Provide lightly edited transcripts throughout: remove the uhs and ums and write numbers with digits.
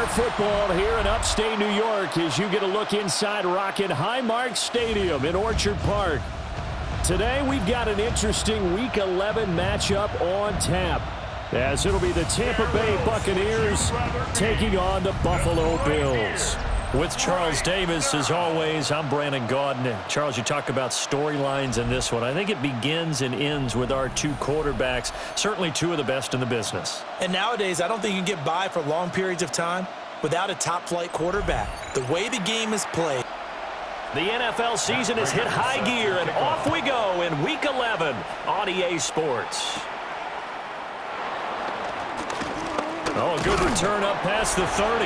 Bear football here in upstate New York as you get a look inside Rocket Highmark Stadium in Orchard Park. Today we've got an interesting Week 11 matchup on tap, as it'll be the Tampa Bay Buccaneers taking on the Buffalo Bills. With Charles Davis, as always, I'm Brandon Gaudin. Charles, you talk about storylines in this one. I think it begins and ends with our two quarterbacks, certainly two of the best in the business. And nowadays, I don't think you can get by for long periods of time without a top-flight quarterback. The way the game is played. The NFL season has hit high gear, and off we go in Week 11 on EA Sports. Oh, a good return up past the 30.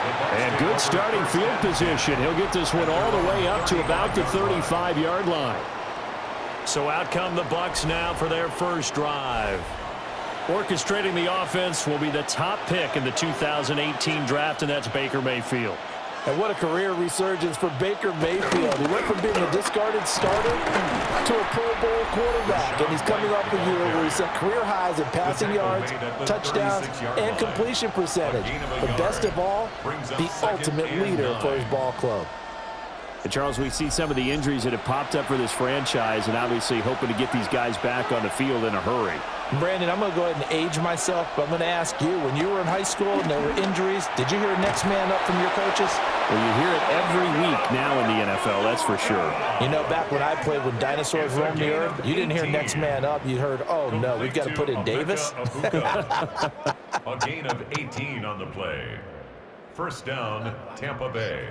And good starting field position. He'll get this one all the way up to about the 35-yard line. So out come the Bucs now for their first drive. Orchestrating the offense will be the top pick in the 2018 draft, and that's Baker Mayfield. And what a career resurgence for Baker Mayfield. He went from being a discarded starter to a Pro Bowl quarterback. And he's coming off a year where he set career highs in passing yards, touchdowns, and completion percentage. But best of all, the ultimate leader for his ball club. And Charles, we see some of the injuries that have popped up for this franchise, and obviously hoping to get these guys back on the field in a hurry. Brandon, I'm going to go ahead and age myself, but I'm going to ask you, when you were in high school and there were injuries, did you hear next man up from your coaches? Well, you hear it every week now in the NFL, that's for sure. You know, back when I played when dinosaurs roamed the earth, you didn't hear next man up. You heard, oh, no, we've got to put in Davis. A gain of 18 on the play. First down, Tampa Bay.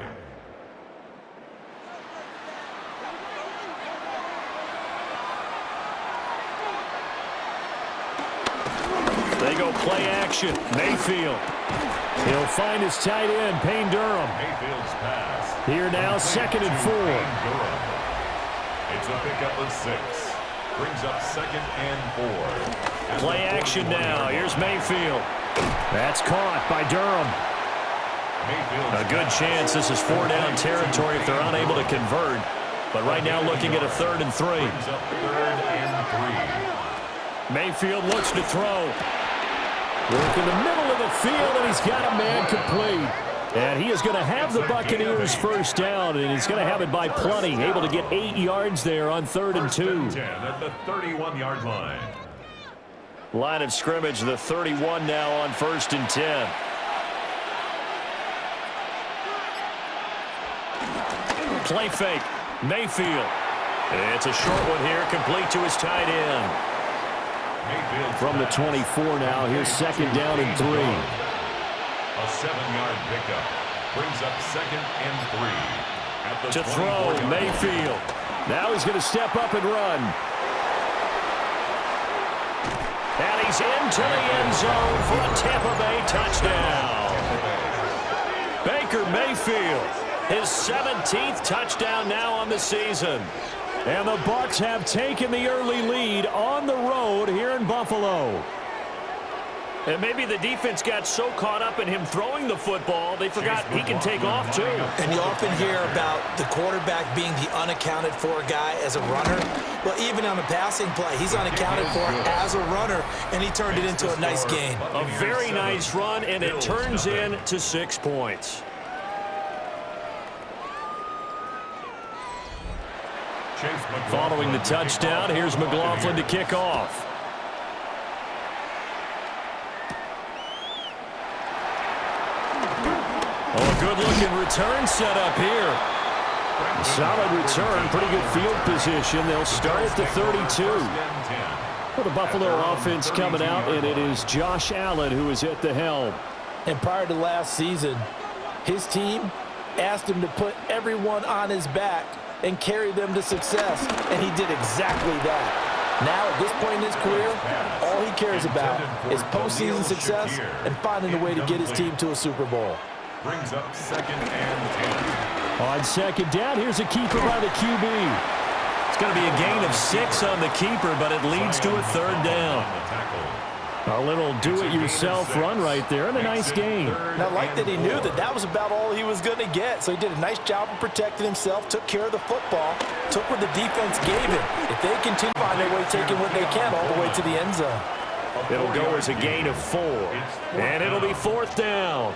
They go play action. Mayfield. He'll find his tight end, Payne Durham. Mayfield's pass. Here now, 2nd and 4. It's a pickup of 6. Brings up 2nd and 4. Play action now. Here's Mayfield. That's caught by Durham. A good chance this is 4-down territory if they're unable to convert. But right now looking at a 3rd and 3. Brings up 3rd and 3. Mayfield looks to throw. Work in the middle of the field, and he's got a man complete. And he is going to have the Buccaneers first down, and he's going to have it by plenty. Able to get 8 yards there on 3rd and 2. 10 at the 31-yard line. Line of scrimmage, the 31 now on 1st and 10. Play fake. Mayfield. It's a short one here, complete to his tight end. From the 24 now, here's 2nd down and 3. A 7-yard pickup. Brings up 2nd and 3. To throw, Mayfield. Now he's going to step up and run. And he's into the end zone for a Tampa Bay touchdown. Baker Mayfield, his 17th touchdown now on the season. And the Bucs have taken the early lead on the road here in Buffalo. And maybe the defense got so caught up in him throwing the football, they forgot he can take off too. And you often hear about the quarterback being the unaccounted for guy as a runner. Well, even on a passing play, he's unaccounted for as a runner, and he turned it into a nice game. A very nice run, and it turns into 6 points. Following the touchdown, here's McLaughlin to kick off. Oh, good-looking return set up here. Solid return, pretty good field position. They'll start at the 32. Well, the Buffalo offense coming out, and it is Josh Allen who is at the helm. And prior to last season, his team asked him to put everyone on his back and carry them to success, and he did exactly that. Now, at this point in his career, all he cares about is postseason success and finding a way to get his team to a Super Bowl. Brings up 2nd and 10. On 2nd down, here's a keeper by the QB. It's going to be a gain of 6 on the keeper, but it leads to a 3rd down. A little do-it-yourself run right there, and a nice gain. And I like that he knew that that was about all he was going to get. So he did a nice job of protecting himself, took care of the football, took what the defense gave him. If they continue to find their way, taking what they can all the way to the end zone. It'll go as a gain of 4, and it'll be 4th down.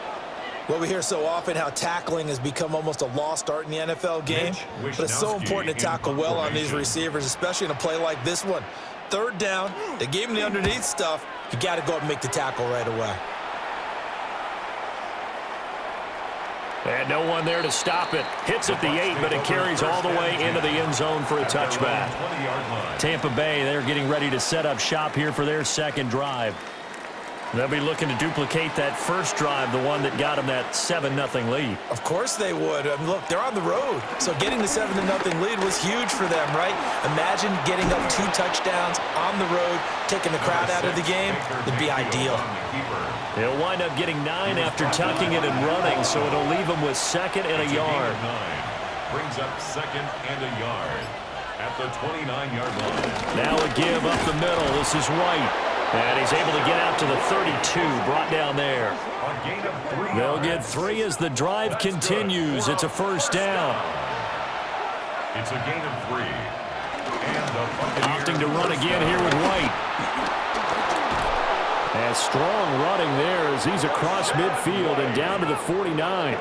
Well, we hear so often how tackling has become almost a lost art in the NFL game, but it's so important to tackle well on these receivers, especially in a play like this one. Third down, they gave him the underneath stuff. You got to go up and make the tackle right away. And no one there to stop it. Hits at the 8, but it carries all the way into the end zone for a touchback. Tampa Bay, they're getting ready to set up shop here for their second drive. They'll be looking to duplicate that first drive, the one that got them that 7-0 lead. Of course they would. I mean, look, they're on the road. So getting the 7-0 lead was huge for them, right? Imagine getting up 2 touchdowns on the road, taking the crowd out of the game. It'd be ideal. They'll wind up getting 9 after tucking it and running, so it'll leave them with 2nd and a yard. Brings up 2nd and a yard at the 29-yard line. Now a give up the middle. This is White. And he's able to get out to the 32, brought down there. They'll get 3 as the drive continues. It's a first down. It's a gain of 3. Opting to run again here with White. And strong running there as he's across midfield and down to the 49.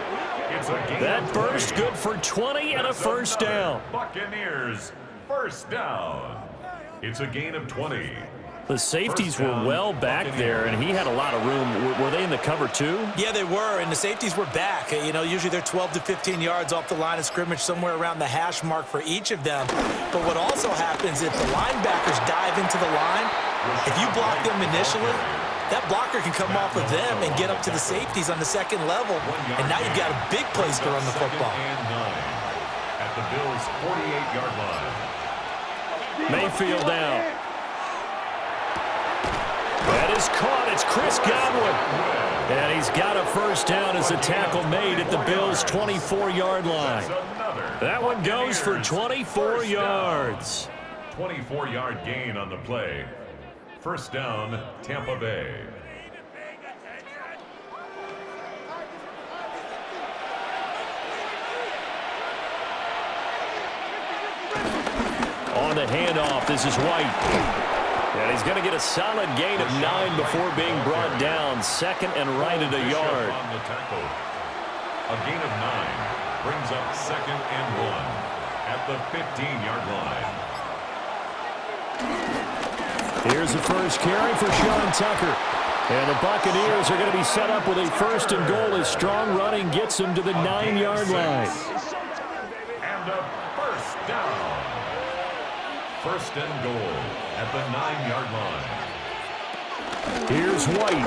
That burst good for 20 and a first down. Buccaneers, first down. It's a gain of 20. The safeties were well back there, and he had a lot of room. Were they in the cover too? Yeah, they were, and the safeties were back. You know, usually they're 12 to 15 yards off the line of scrimmage, somewhere around the hash mark for each of them. But what also happens if the linebackers dive into the line, if you block them initially, that blocker can come off of them and get up to the safeties on the second level, and now you've got a big place to run the football. At the Bills' 48-yard line. Mayfield down. That is caught. It's Chris Godwin. And he's got a first down as a tackle made at the Bills' 24-yard line. That one goes for 24 yards. 24-yard gain on the play. First down, Tampa Bay. On the handoff, this is White. And he's going to get a solid gain of 9 before being brought down. 2nd and right at a yard. On the tackle. A gain of 9 brings up 2nd and 1 at the 15-yard line. Here's the first carry for Sean Tucker. And the Buccaneers are going to be set up with a 1st and goal as strong running gets them to the 9-yard line. And a first down. 1st and goal at the 9-yard line. Here's White.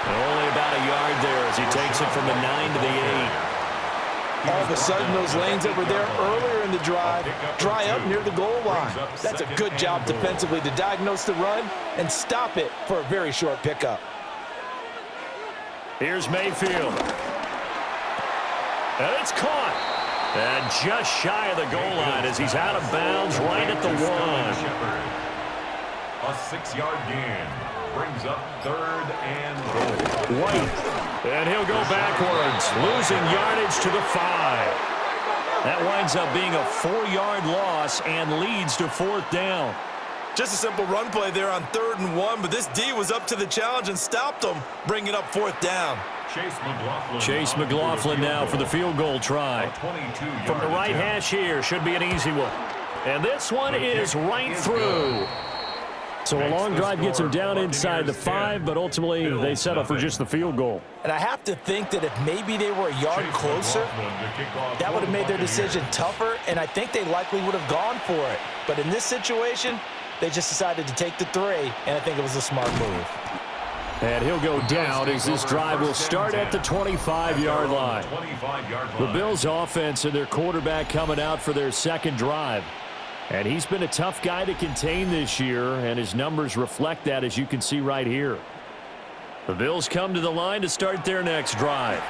Only about a yard there as he takes it from the 9 to the 8. All of a sudden, those lanes that were there earlier in the drive dry up near the goal line. That's a good job defensively to diagnose the run and stop it for a very short pickup. Here's Mayfield. And it's caught. And just shy of the goal line as he's out of bounds right at the 1. A 6-yard gain brings up 3rd and goal. White. And he'll go backwards, losing yardage to the 5. That winds up being a 4-yard loss and leads to 4th down. Just a simple run play there on 3rd and 1, but this D was up to the challenge and stopped him, bringing up 4th down. Chase McLaughlin now for the field goal try. From the right hash here, should be an easy one. And this one is right through. So a long drive gets him down inside the 5, but ultimately they settle for just the field goal. And I have to think that if maybe they were a yard closer, that would have made their decision tougher, and I think they likely would have gone for it. But in this situation, they just decided to take the 3, and I think it was a smart move. And he'll go down as this drive will start at the 25-yard line. The Bills' offense and their quarterback coming out for their second drive. And he's been a tough guy to contain this year, and his numbers reflect that, as you can see right here. The Bills come to the line to start their next drive.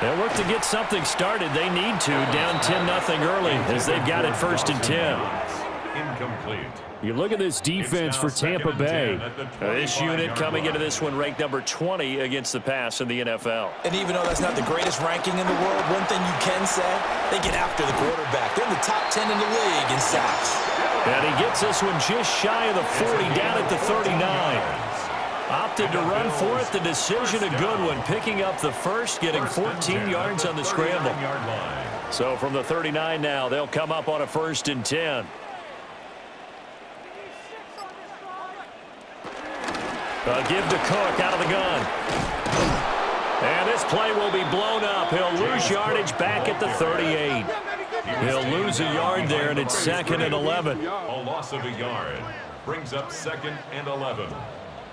They'll look to get something started. They need to, down 10-0 early as they've got it 1st and 10. Incomplete. You look at this defense for Tampa Bay. This unit coming into this one ranked number 20 against the pass in the NFL. And even though that's not the greatest ranking in the world, one thing you can say, they get after the quarterback. They're in the top 10 in the league in sacks. And he gets this one just shy of the 40, down at the 39. opted to run for it. The decision a good one. Picking up the first, getting 14 yards on the scramble. So from the 39 now, they'll come up on a 1st and 10. A give to Cook out of the gun. And this play will be blown up. He'll lose yardage back at the 38. He'll lose a yard there, and it's 2nd and 11. A loss of a yard brings up 2nd and 11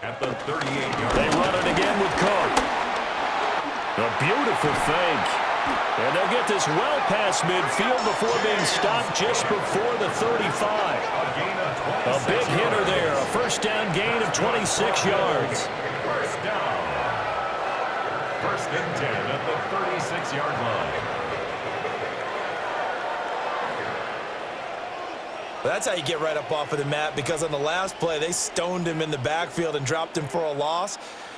at the 38-yard. They run it again with Cook. A beautiful fake. And they'll get this well past midfield before being stopped just before the 35. A big hitter there. A 1st down gain of 26 yards. 1st down. 1st and 10 at the 36-yard line. That's how you get right up off of the mat, because on the last play, they stoned him in the backfield and dropped him for a loss.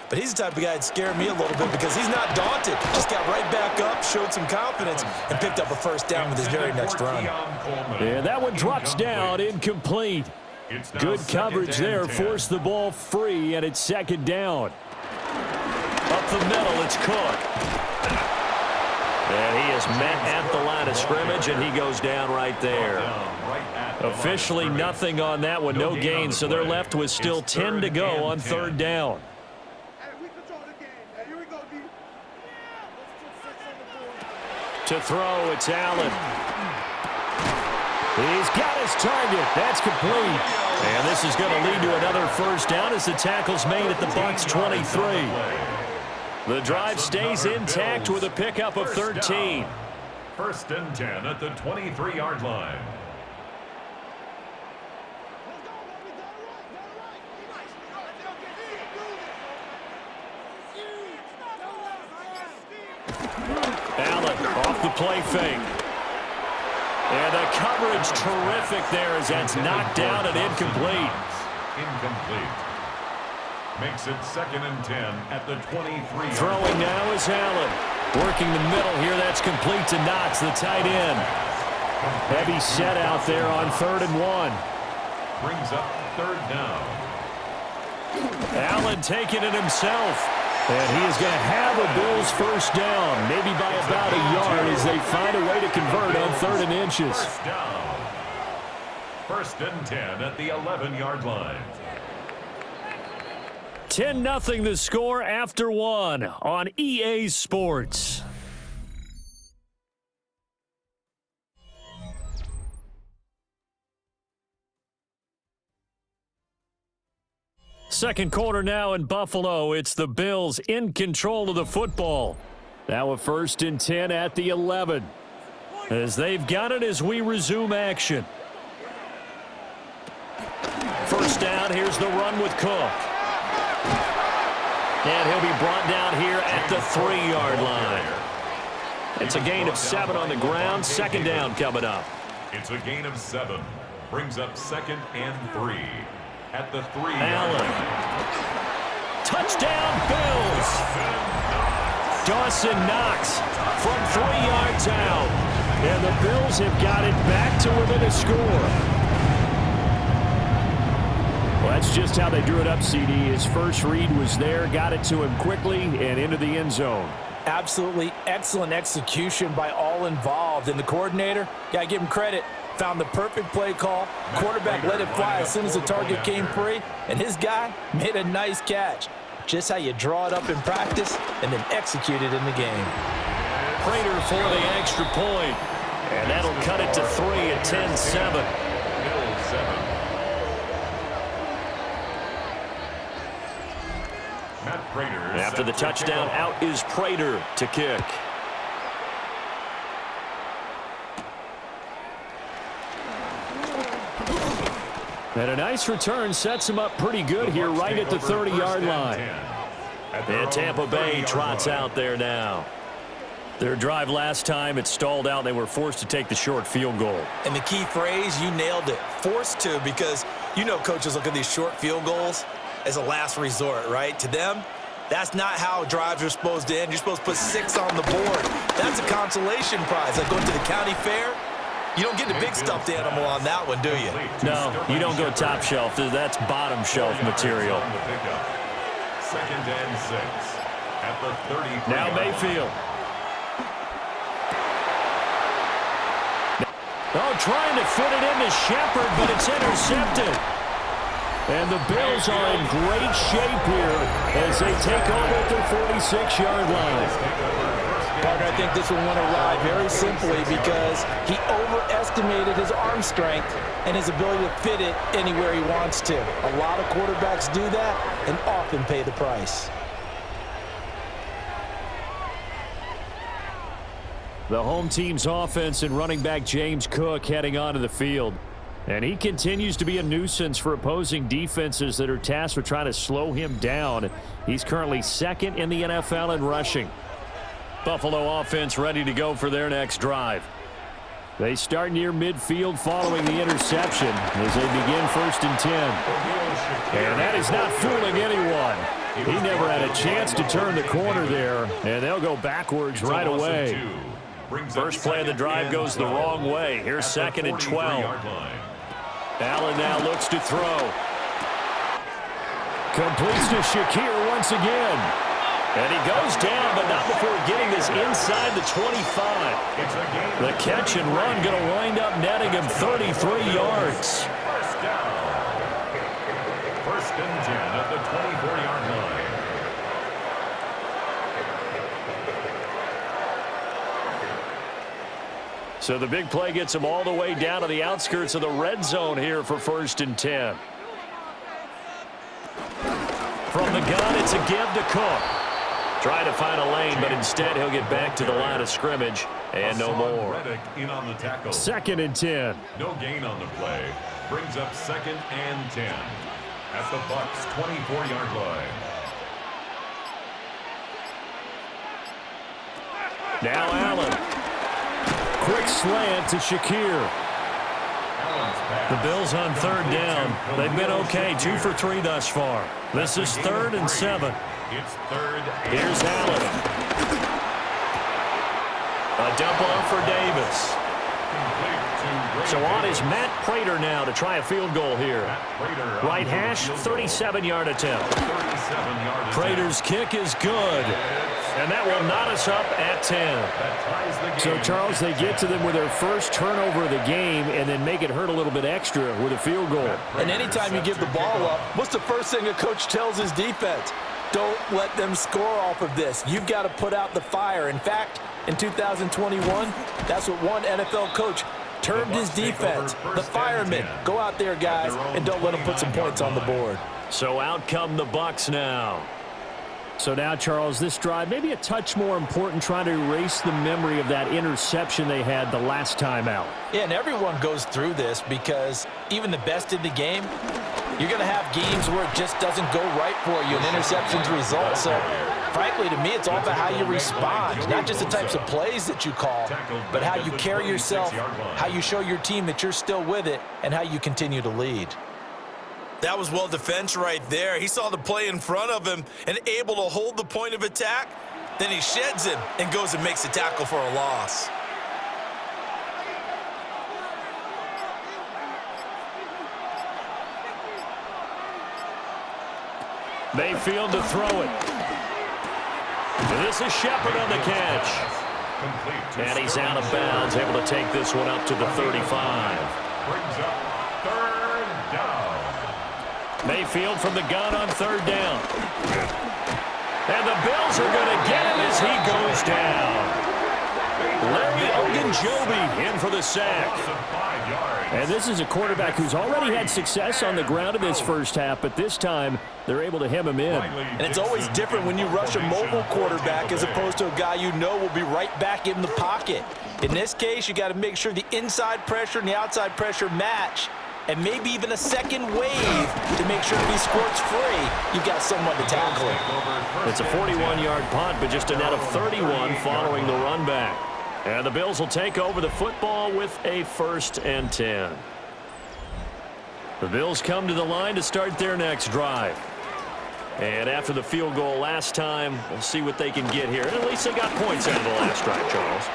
But he's the type of guy that scared me a little bit because he's not daunted. Just got right back up, showed some confidence, and picked up a 1st down with his very next run. And that one drops down, incomplete. Good coverage there, forced the ball free, and it's 2nd down. Up the middle, it's Cook. And he is met at the line of scrimmage, and he goes down right there. Officially nothing on that one, no gain, so they're left with still 10 to go on 3rd down. To throw, it's Allen. He's got his target. That's complete. And this is going to lead to another 1st down as the tackle's made at the Bucs 23. The drive stays intact with a pickup of 13. 1st and 10 at the 23-yard line. Allen off the play fake. And the coverage terrific there as that's knocked down and incomplete. Incomplete. Makes it 2nd and 10 at the 23. Throwing now is Allen. Working the middle here. That's complete to Knox, the tight end. Heavy set out there on 3rd and 1. Brings up 3rd down. Allen taking it himself. And he is going to have a Bills 1st down, maybe by about a yard as they find a way to convert on 3rd and inches. 1st down. 1st and 10 at the 11-yard line. 10-0 the score after 1 on EA Sports. Second quarter now in Buffalo. It's the Bills in control of the football. Now a 1st and 10 at the 11. As they've got it as we resume action. 1st down, here's the run with Cook. And he'll be brought down here at the 3-yard line. It's a gain of 7 on the ground. 2nd down coming up. It's a gain of 7. Brings up 2nd and 3. At the 3-yard Allen. line. Touchdown, Bills. Dawson Knox from 3 yards out. And the Bills have got it back to within a score. Well, that's just how they drew it up, CD. His first read was there, got it to him quickly, and into the end zone. Absolutely excellent execution by all involved. And the coordinator, got to give him credit, found the perfect play call. Quarterback let it fly as soon as the target came free, and his guy made a nice catch. Just how you draw it up in practice and then execute it in the game. Prater for the extra point, and that'll cut it to 3 at 10-7. After the touchdown, out is Prater to kick. And a nice return sets him up pretty good here right at the 30-yard line. And Tampa Bay trots out there now. Their drive last time, it stalled out. They were forced to take the short field goal. And the key phrase, you nailed it. Forced to, because you know coaches look at these short field goals as a last resort, right? To them, that's not how drives are supposed to end. You're supposed to put 6 on the board. That's a consolation prize. Like going to the county fair, you don't get the big stuffed animal on that one, do you? No, you don't go top shelf. That's bottom shelf material. Second and 6 at the 33. Now Mayfield. Oh, trying to fit it into Shepard, but it's intercepted. And the Bills are in great shape here as they take over at their 46-yard line. Parker, I think this one went awry very simply because he overestimated his arm strength and his ability to fit it anywhere he wants to. A lot of quarterbacks do that and often pay the price. The home team's offense and running back James Cook heading onto the field. And he continues to be a nuisance for opposing defenses that are tasked with trying to slow him down. He's currently second in the NFL in rushing. Buffalo offense ready to go for their next drive. They start near midfield following the interception as they begin 1st and 10. And that is not fooling anyone. He never had a chance to turn the corner there, and they'll go backwards right away. First play of the drive goes the wrong way. Here's 2nd and 12. Allen now looks to throw. Completes to Shakir once again. And he goes down, but not before getting this inside the 25. The catch and run going to wind up netting him 33 yards. First down. 1st and 10 at the 24-yard line. So the big play gets him all the way down to the outskirts of the red zone here for 1st and 10. From the gun, it's a give to Cook. Trying to find a lane, but instead he'll get back to the line of scrimmage and no more. 2nd and 10. No gain on the play. Brings up 2nd and 10 at the Bucs 24-yard line. Now Allen. Quick slant to Shakir. The Bills on 3rd down. They've been okay, 2 for 3 thus far. This is 3rd and 7. It's 3rd. Here's Allen. A dump off for Davis. So on is Matt Prater now to try a field goal here. Right hash, 37-yard attempt. Prater's kick is good. And that will knot us up at 10. So, Charles, they get to them with their first turnover of the game and then make it hurt a little bit extra with a field goal. And anytime you give the ball up, what's the first thing a coach tells his defense? Don't let them score off of this. You've got to put out the fire. In fact, in 2021, that's what one NFL coach termed his defense, the firemen. Go out there, guys, and don't let them put some points on the board. So out come the Bucs now. So now, Charles, this drive maybe a touch more important, trying to erase the memory of that interception they had the last time out. Yeah, and everyone goes through this because even the best in the game, you're going to have games where it just doesn't go right for you, and interceptions result. So, frankly, to me, it's all about how you respond, not just the types of plays that you call, but how you carry yourself, how you show your team that you're still with it, and how you continue to lead. That was well defense right there. He saw the play in front of him and able to hold the point of attack. Then he sheds him and goes and makes a tackle for a loss. Mayfield to throw it. And this is Shepard on the catch. And he's out of bounds, able to take this one up to the 35. Brings up 3rd down. Mayfield from the gun on 3rd down. And the Bills are going to get him as he goes down. Larry Ogunjobi in for the sack. And this is a quarterback who's already had success on the ground in this first half, but this time they're able to hem him in. And it's always different when you rush a mobile quarterback as opposed to a guy you know will be right back in the pocket. In this case, you got to make sure the inside pressure and the outside pressure match, and maybe even a second wave to make sure if he squirts free, you've got someone to tackle him. It's a 41-yard punt, but just a net of 31 following the run back. And the Bills will take over the football with a 1st and 10. The Bills come to the line to start their next drive. And after the field goal last time, we'll see what they can get here. At least they got points out of the last drive, Charles.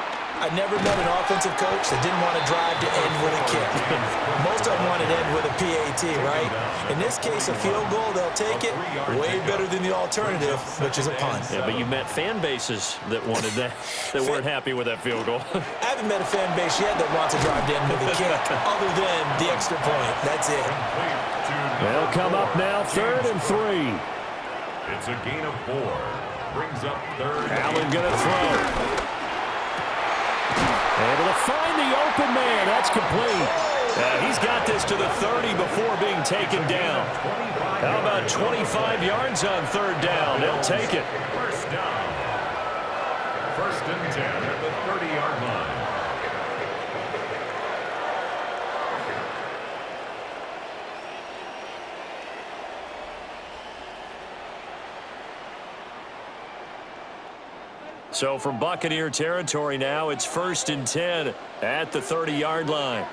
I never met an offensive coach that didn't want to drive to end with a kick. Most of them want to end with a PAT, right? In this case, a field goal, they'll take it. Way better than the alternative, which is a punt. Yeah, but you met fan bases that wanted that, that weren't happy with that field goal. I haven't met a fan base yet that wants to drive to end with a kick, other than the extra point. That's it. They'll come up now, 3rd and 3. It's a gain of 4. Brings up 3rd. Allen going to throw. Able to find the open man. That's complete. He's got this to the 30 before being taken down. How about 25 yards on 3rd down? They'll take it. First down. 1st and 10 at the 30-yard line. So from Buccaneer territory now, it's 1st and 10 at the 30-yard line.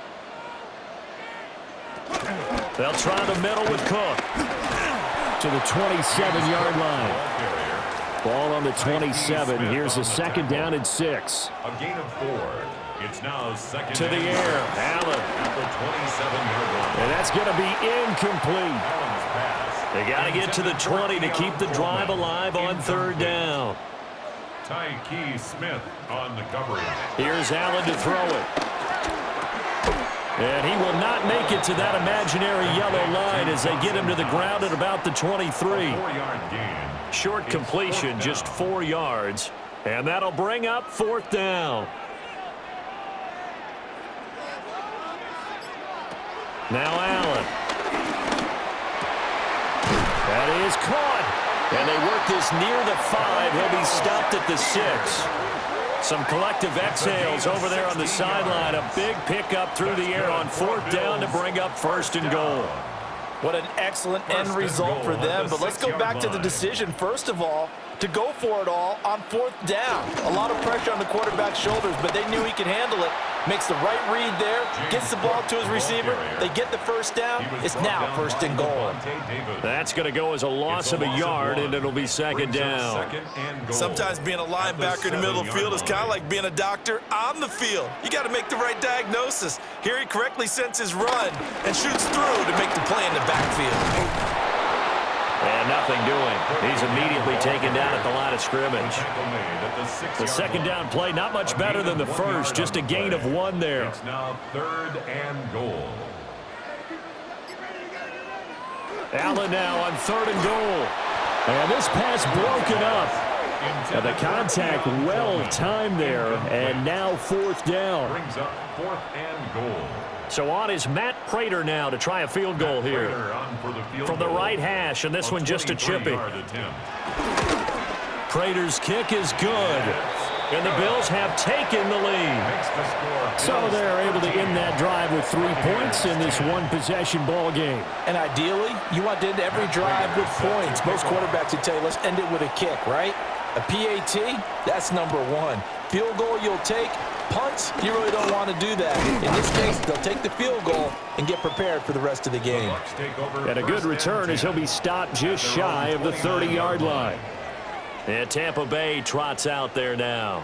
They'll try the middle with Cook to the 27-yard line. Ball on the 27. Here's a 2nd down and 6. A gain of 4. It's now 2nd to the air. Allen at the 27-yard line. And that's going to be incomplete. Allen's pass. They got to get to the 20 to keep the drive alive on 3rd down. Tyke Smith on the coverage. Here's Allen to throw it. And he will not make it to that imaginary yellow line as they get him to the ground at about the 23. 4-yard gain. Short completion, just 4 yards. And that'll bring up 4th down. Now Allen. That is caught. And they work this near the 5. He'll be stopped at the 6. Some collective exhales over there on the sideline. A big pickup through the air on 4th down to bring up 1st and goal. What an excellent end result for them. But let's go back to the decision, first of all, to go for it all on 4th down. A lot of pressure on the quarterback's shoulders, but they knew he could handle it. Makes the right read there, gets the ball to his receiver. They get the 1st down. It's now 1st and goal. That's going to go as a loss of a yard, and it'll be 2nd down. Sometimes being a linebacker in the middle of the field is kind of like being a doctor on the field. You got to make the right diagnosis. Here he correctly senses run and shoots through to make the play in the backfield. And nothing doing. He's immediately taken down at the line of scrimmage. The 2nd down play, not much better than the first, just a gain of 1 there. It's now 3rd and goal. Allen now on 3rd and goal. And this pass broken up. And the contact well timed there. And now 4th down. Brings up 4th and goal. So on is Matt Prater now to try a field goal here. From the right hash, and this one just a chippy. Prater's kick is good. And the Bills have taken the lead. So they're able to end that drive with 3 points in this one-possession ball game. And ideally, you want to end every drive with points. Most quarterbacks would tell you, let's end it with a kick, right? A PAT, that's number 1. Field goal you'll take. Punts, you really don't want to do that. In this case, they'll take the field goal and get prepared for the rest of the game. And a good return as he'll be stopped just shy of the 30-yard line. And Tampa Bay trots out there now.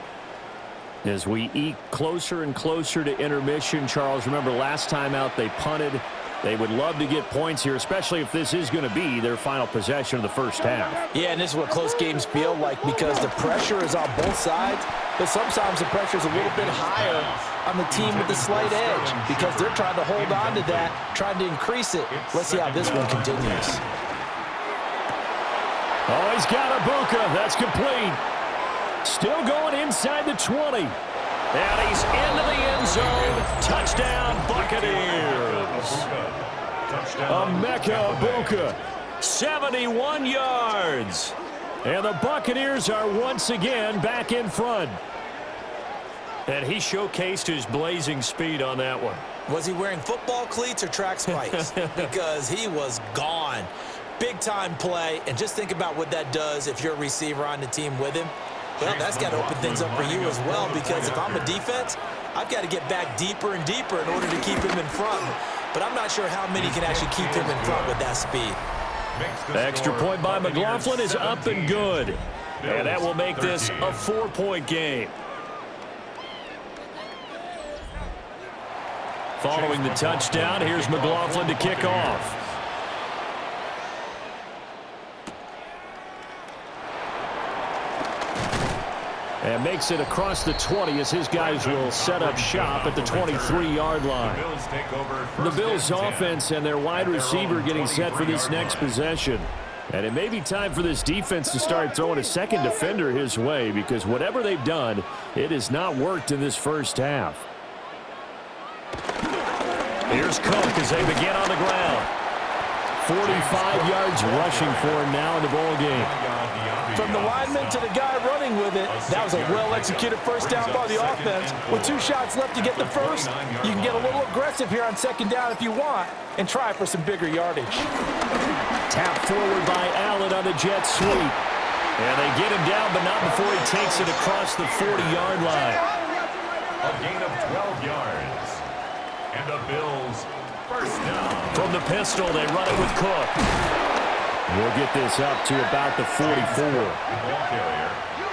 As we eke closer and closer to intermission, Charles, remember last time out they punted. They would love to get points here, especially if this is going to be their final possession of the first half. Yeah, and this is what close games feel like because the pressure is on both sides, but sometimes the pressure is a little bit higher on the team with the slight edge because they're trying to hold on to that, trying to increase it. Let's see how this one continues. Oh, he's got a BUCCA. That's complete. Still going inside the 20. And he's into the end zone. Touchdown, Buccaneers. Emeka BUCCA, 71 yards. And the Buccaneers are once again back in front. And he showcased his blazing speed on that one. Was he wearing football cleats or track spikes? Because he was gone. Big-time play, and just think about what that does if you're a receiver on the team with him. Well, that's got to open things up for you as well, because if I'm a defense, I've got to get back deeper and deeper in order to keep him in front. But I'm not sure how many can actually keep him in front with that speed. Extra point by McLaughlin is up and good. And that will make this a 4-point game. Following the touchdown, here's McLaughlin to kick off. And makes it across the 20 as his guys will set up shop at the 23-yard line. The Bills offense and their wide receiver getting set for this next possession. And it may be time for this defense to start throwing a second defender his way, because whatever they've done, it has not worked in this first half. Here's Cook as they begin on the ground. 45 yards rushing for him now in the ball game. From the lineman to the guy running with it, that was a well-executed first down by the offense. With 2 shots left to get the first, you can get a little aggressive here on second down if you want and try for some bigger yardage. Tap forward by Allen on the jet sweep. And they get him down, but not before he takes it across the 40-yard line. A gain of 12 yards. And the Bills first down. From the pistol, they run it with Cook. We'll get this up to about the 44.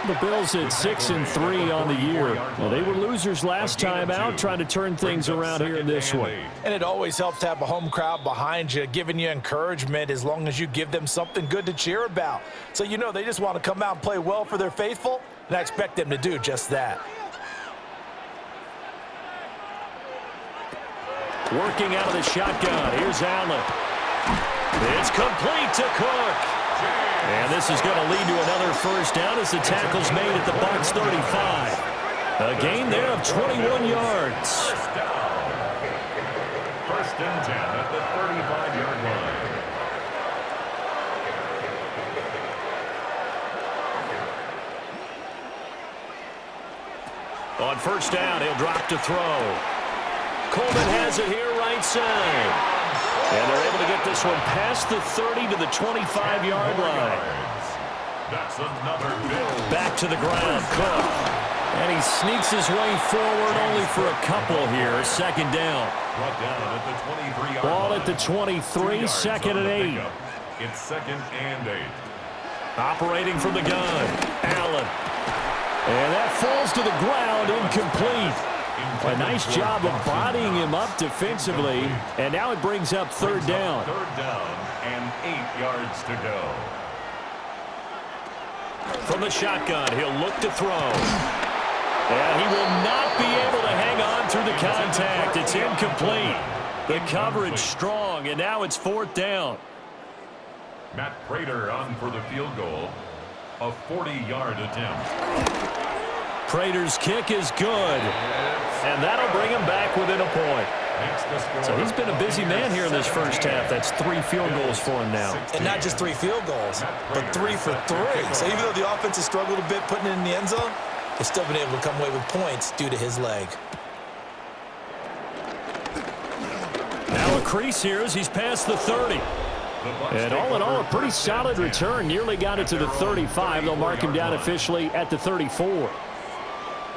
The Bills at 6-3 on the year. Well, they were losers last time out, trying to turn things around here in this one. And it always helps to have a home crowd behind you, giving you encouragement as long as you give them something good to cheer about. So you know they just want to come out and play well for their faithful, and I expect them to do just that. Working out of the shotgun. Here's Allen. It's complete to Cook. And this is going to lead to another first down as the tackle's made at the Bucs 35. A gain there of 21 yards. First and 10 at the 35-yard line. On first down, he'll drop to throw. Coleman has it here right side. And they're able to get this one past the 30 to the 25-yard line. That's another Bill. Back to the ground, Cook. And he sneaks his way forward only for a couple here. Second down. Brought down at the 23-yard Ball line. at the 23, second and 8. It's second and 8. Operating from the gun, Allen. And that falls to the ground, incomplete. A nice job of bodying him up defensively, and now it brings up third down. Third down and 8 yards to go. From the shotgun, he'll look to throw. And he will not be able to hang on through the contact. It's incomplete. The coverage strong, and now it's fourth down. Matt Prater on for the field goal. A 40-yard attempt. Prater's kick is good. And that'll bring him back within a point. So he's been a busy man here in this first half. That's 3 field goals for him now. And not just 3 field goals, but 3 for 3. So even though the offense has struggled a bit putting it in the end zone, they've still been able to come away with points due to his leg. Now a crease here as he's past the 30. And all in all, a pretty solid return. Nearly got it to the 35. They'll mark him down officially at the 34.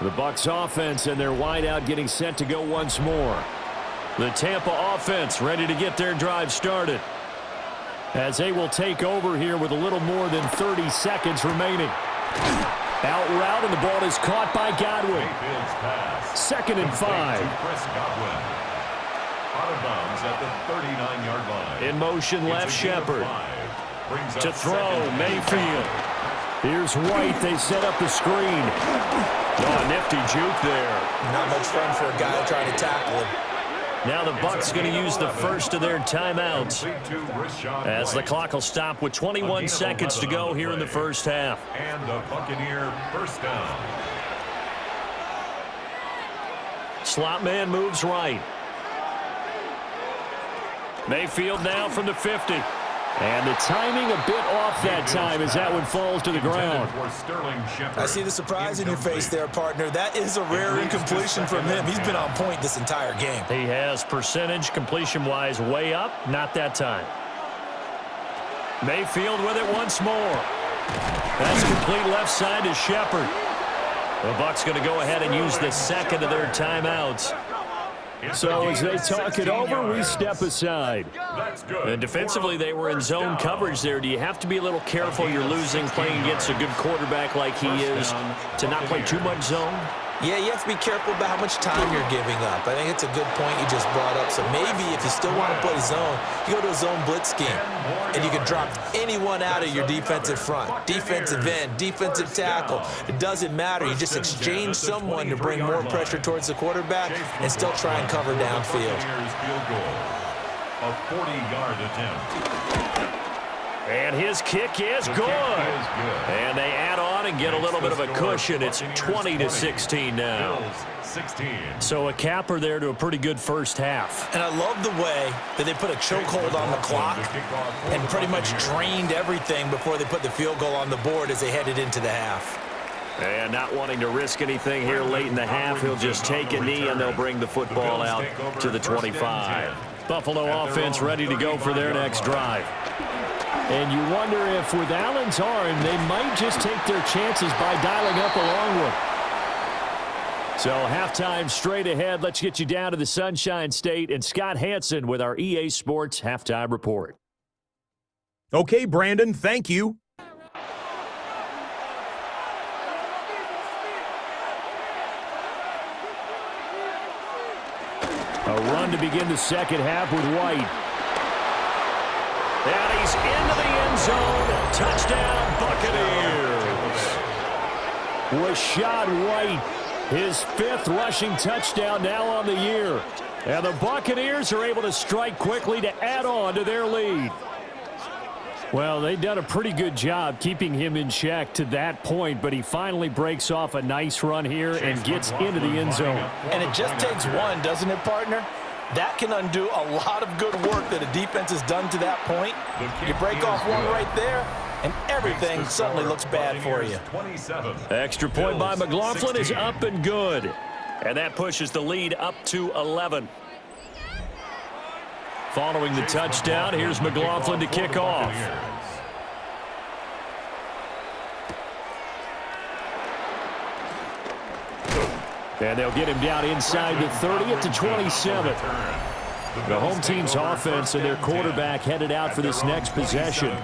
The Bucs offense and their wideout getting set to go once more. The Tampa offense ready to get their drive started, as they will take over here with a little more than 30 seconds remaining. Out route, and the ball is caught by Godwin. Second and 5. Out of bounds at the 39-yard line. In motion, left Shepard. To throw, Mayfield. Here's White. They set up the screen. Oh, nifty juke there. Not much fun for a guy trying to tackle him. Now the Bucs going to use the first of their timeouts, as the clock will stop with 21 seconds to go here in the first half. And a Buccaneer first down. Slot man moves right. Mayfield now from the 50. And the timing a bit off that time as that one falls to the ground. I see the surprise in your face there, partner. That is a rare incompletion from him. He's been on point this entire game. He has percentage completion-wise way up. Not that time. Mayfield with it once more. That's complete left side to Shepard. The Bucs going to go ahead and use the second of their timeouts. So as they talk it over, we step aside. And defensively, they were in zone coverage there. Do you have to be a little careful? You're losing playing against a good quarterback like he is to not play too much zone? Yeah, you have to be careful about how much time you're giving up. I think it's a good point you just brought up. So maybe if you still want to play zone, you go to a zone blitz scheme, and you can drop anyone out of your defensive front, defensive end, defensive tackle. It doesn't matter. You just exchange someone to bring more pressure towards the quarterback and still try and cover downfield. A 40-yard attempt. And his kick is good. And they add on and get a little bit of a cushion. It's 20-16 now. So a capper there to a pretty good first half. And I love the way that they put a chokehold on the clock and pretty much drained everything before they put the field goal on the board as they headed into the half. And not wanting to risk anything here late in the half, he'll just take a knee and they'll bring the football out to the 25. Buffalo offense ready to go for their next drive. And you wonder if with Allen's arm, they might just take their chances by dialing up a long one. So halftime straight ahead. Let's get you down to the Sunshine State and Scott Hansen with our EA Sports Halftime Report. Okay, Brandon, thank you. A run to begin the second half with White. And he's into the end zone. Touchdown, Buccaneers. Rashad White, his 5th rushing touchdown now on the year. And the Buccaneers are able to strike quickly to add on to their lead. Well, they've done a pretty good job keeping him in check to that point, but he finally breaks off a nice run here and gets into the end zone. And it just takes one, doesn't it, partner? That can undo a lot of good work that a defense has done to that point. You break off one right there, and everything suddenly looks bad for you. Extra point by McLaughlin is up and good. And that pushes the lead up to 11. Following the touchdown, here's McLaughlin to kick off. And they'll get him down inside the 30 at the 27. The home team's offense and their quarterback headed out for this next possession.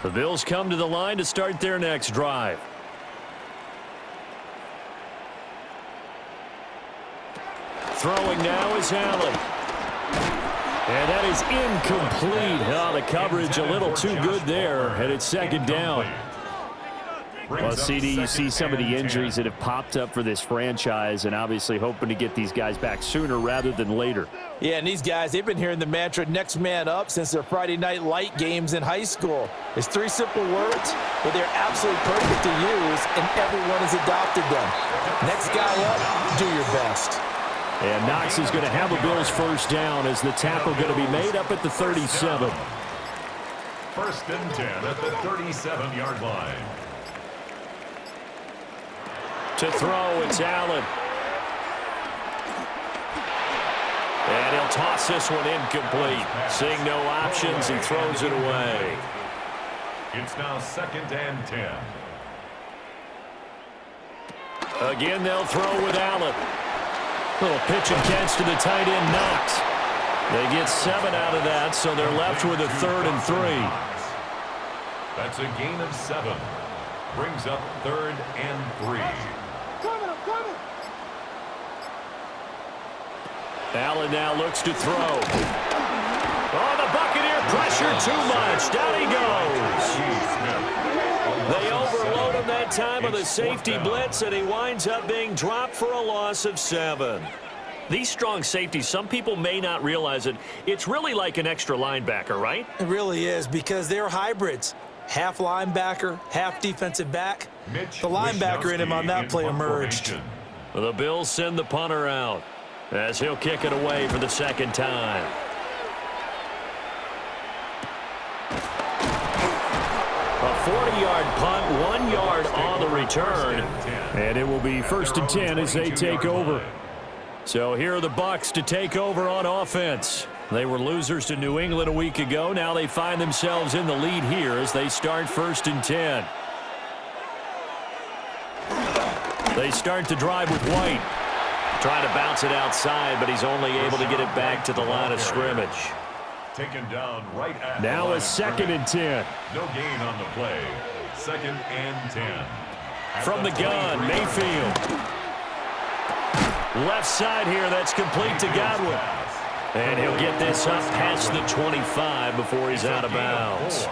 The Bills come to the line to start their next drive. Throwing now is Allen. And that is incomplete. Oh, the coverage a little too good there, and it's second down. Well, CD, you see some of the injuries that have popped up for this franchise and obviously hoping to get these guys back sooner rather than later. Yeah, and these guys, they've been hearing the mantra next man up since their Friday night light games in high school. It's 3 simple words, but they're absolutely perfect to use, and everyone has adopted them. Next guy up, do your best. And Knox is going to have a Bills first down as the tackle going to be made up at the 37. 1st and 10 at the 37-yard line. To throw, it's Allen. And he'll toss this one incomplete. Seeing no options, he throws it away. It's now 2nd and 10. Again, they'll throw with Allen. Little pitch and catch to the tight end, Knox. They get 7 out of that, so they're left with a 3rd and 3. That's a gain of 7. Brings up 3rd and 3. Allen now looks to throw. Oh, the Buccaneer pressure too much. Down he goes. They overload him that time with a safety blitz, and he winds up being dropped for a loss of 7. These strong safeties, some people may not realize it. It's really like an extra linebacker, right? It really is, because they're hybrids. Half linebacker, half defensive back. The linebacker in him on that play emerged. The Bills send the punter out as he'll kick it away for the 2nd time. A 40-yard punt, 1 yard on the return. And it will be 1st and 10 as they take over. So here are the Bucs to take over on offense. They were losers to New England a week ago. Now they find themselves in the lead here as they start 1st and 10. They start the drive with White. Trying to bounce it outside, but he's only able to get it back to the line of scrimmage. Taken down right at now a 2nd and 10. No gain on the play. 2nd and 10. From the gun, Mayfield. Left side here, that's complete to Godwin. And he'll get this up past the 25 before he's out of bounds.